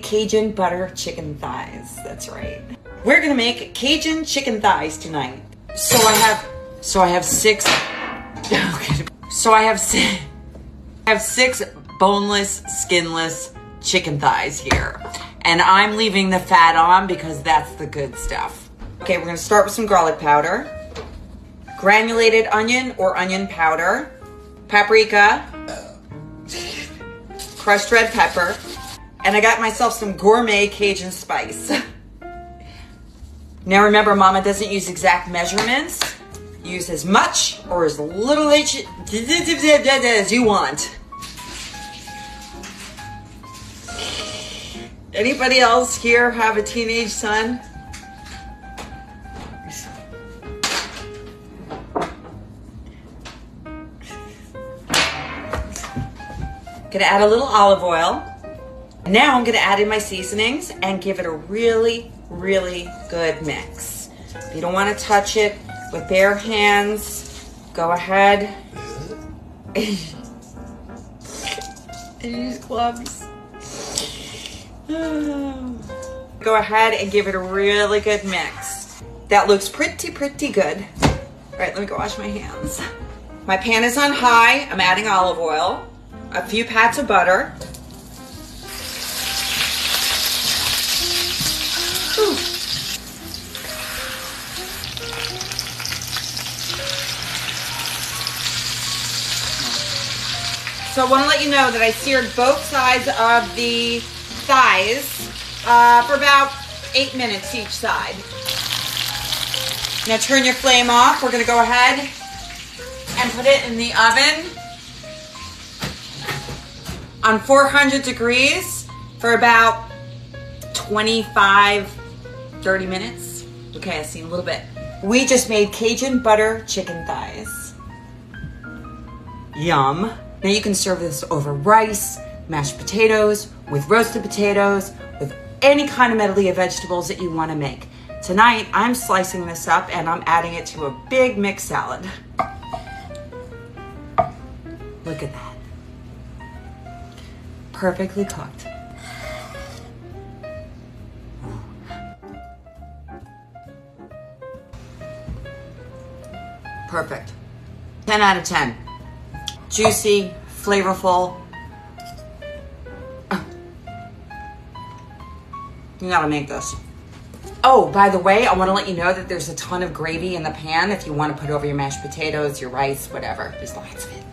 Cajun butter chicken thighs. That's right. We're gonna make Cajun chicken thighs tonight. So I have six boneless, skinless chicken thighs here. And I'm leaving the fat on because that's the good stuff. Okay, we're gonna start with some garlic powder, granulated onion or onion powder, paprika, crushed red pepper, and I got myself some gourmet Cajun spice. Now remember, Mama doesn't use exact measurements. Use as much or as little as you want. Anybody else here have a teenage son? Gonna add a little olive oil. Now I'm gonna add in my seasonings and give it a really, really good mix. If you don't wanna touch it with bare hands, go ahead. Use gloves. Go ahead and give it a really good mix. That looks pretty good. All right, let me go wash my hands. My pan is on high. I'm adding olive oil, a few pats of butter. Ooh. So I want to let you know that I seared both sides of the thighs for about 8 minutes each side. Now turn your flame off. We're going to go ahead and put it in the oven on 400 degrees for about 25, 30 minutes. Okay, I've seen a little bit. We just made Cajun butter chicken thighs. Yum. Now you can serve this over rice, mashed potatoes, with roasted potatoes, with any kind of medley of vegetables that you want to make. Tonight, I'm slicing this up and I'm adding it to a big mixed salad. Look at that. Perfectly cooked. Perfect. 10 out of 10. Juicy, flavorful. You gotta make this. Oh, by the way, I want to let you know that there's a ton of gravy in the pan if you want to put over your mashed potatoes, your rice, whatever. There's lots of it.